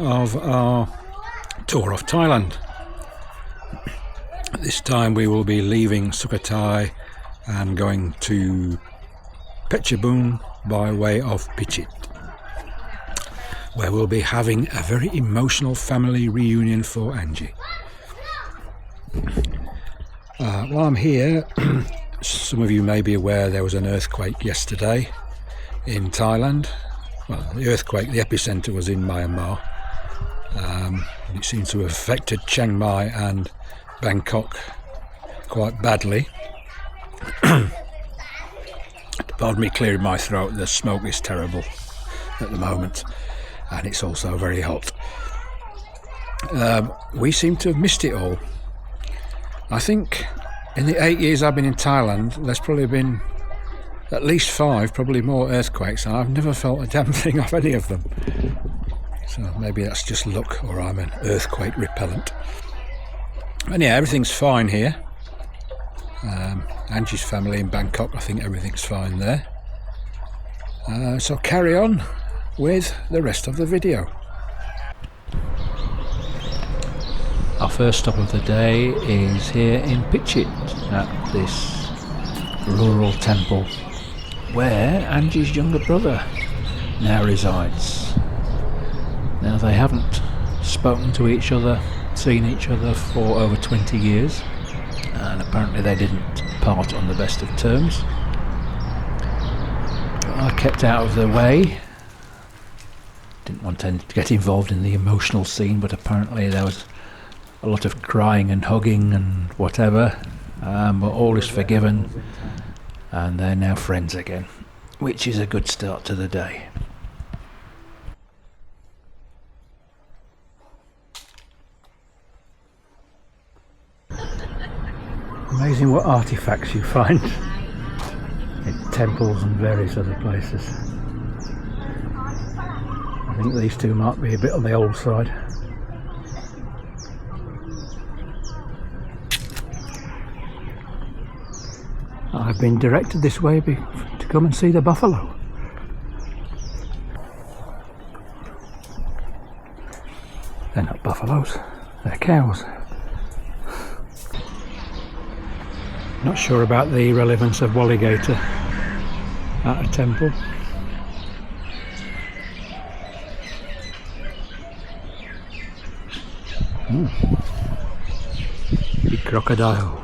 Of our tour of Thailand. This time we will be leaving Sukhothai and going to Phetchabun by way of Phichit, where we'll be having a very emotional family reunion for Angie. While I'm here, some of you may be aware there was an earthquake yesterday in Thailand. Well, the earthquake, the epicenter was in Myanmar. It seems to have affected Chiang Mai and Bangkok quite badly. Pardon me clearing my throat, the smoke is terrible at the moment and it's also very hot. We seem to have missed it all. I think in the 8 years I've been in Thailand, there's probably been at least 5, probably more earthquakes, and I've never felt a damn thing off any of them. So maybe that's just luck, or I'm an earthquake repellent. And yeah, everything's fine here. Angie's family in Bangkok, I think everything's fine there. So carry on with the rest of the video. Our first stop of the day is here in Phichit at this rural temple where Angie's younger brother now resides. Now they haven't spoken to each other, seen each other for over 20 years, and apparently they didn't part on the best of terms. I kept out of their way, didn't want to get involved in the emotional scene, but apparently there was a lot of crying and hugging and whatever, but all is forgiven and they're now friends again, which is a good start to the day. Amazing what artifacts you find in temples and various other places. I think these two might be a bit on the old side. I've been directed this way to come and see the buffalo. They're not buffaloes, they're cows. Not sure about the relevance of Walligator at a temple. Big crocodile.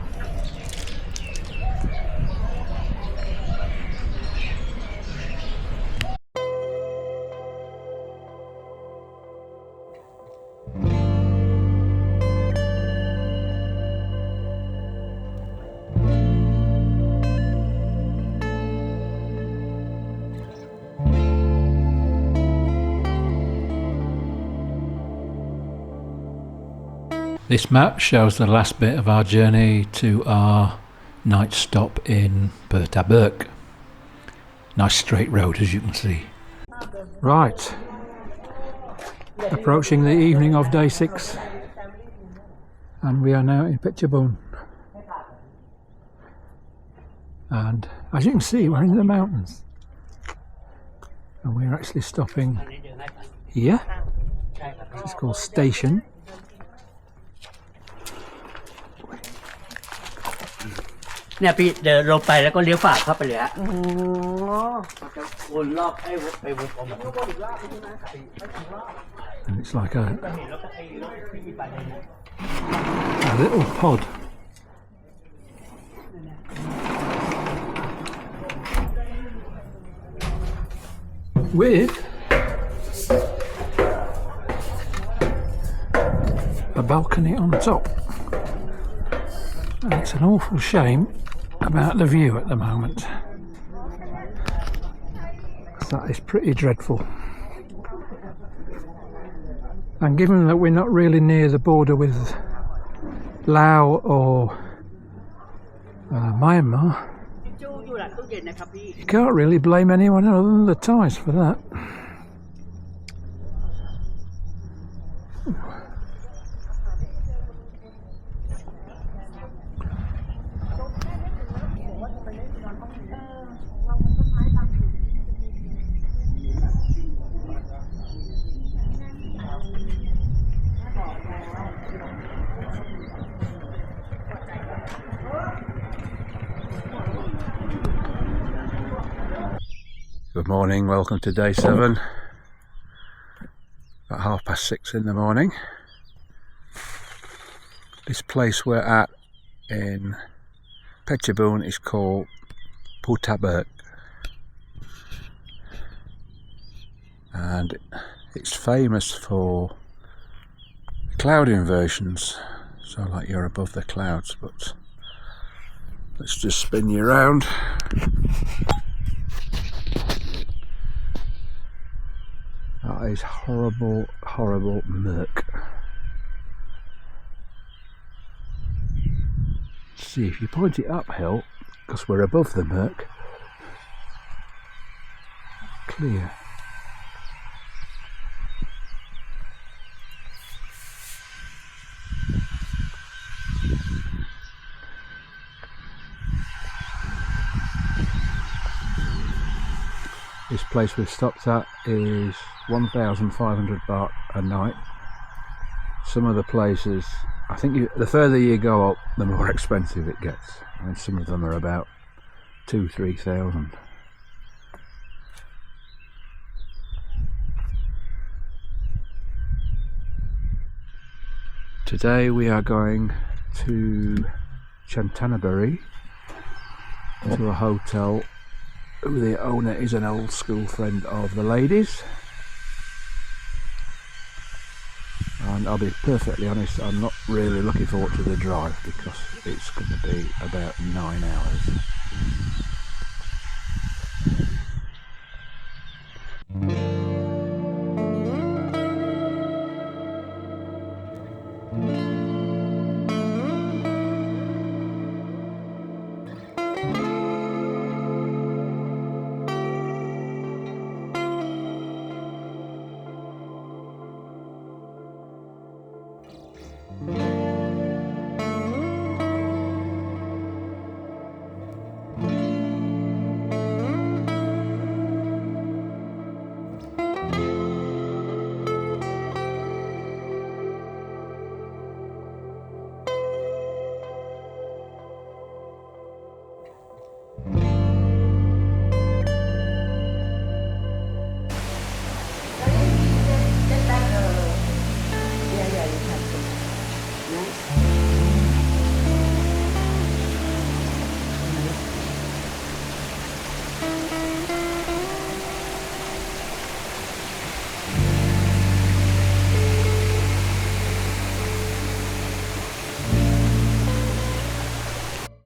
This map shows the last bit of our journey to our night stop in Phetchabun. Nice straight road, as you can see. Right, approaching the evening of day 6 and we are now in Phetchabun, and as you can see we're in the mountains and we're actually stopping here. It's called Station.เนี่ยพี่เดินลงไปแล้วก็เลี้ยวฝากเข้าไปเลยฮะวนรอบไปวนออกมา And it's like a little pod. With a balcony on top. And it's an awful shame about the view at the moment. That is pretty dreadful. And given that we're not really near the border with Laos or Myanmar, you can't really blame anyone other than the Thais for that. Good morning, welcome to day 7. About 6:30 in the morning. This place we're at in Phetchabun is called Putabert, and it's famous for cloud inversions, so like you're above the clouds. But let's just spin you around. That is horrible, horrible murk. See, if you point it uphill, because we're above the murk, clear. This place we've stopped at is 1,500 baht a night. Some of the places, I think the further you go up, the more expensive it gets. I mean, some of them are about 2,000–3,000. Today we are going to Chantanaburi, to a hotel. The owner is an old school friend of the ladies, and I'll be perfectly honest, I'm not really looking forward to the drive because it's going to be about 9 hours.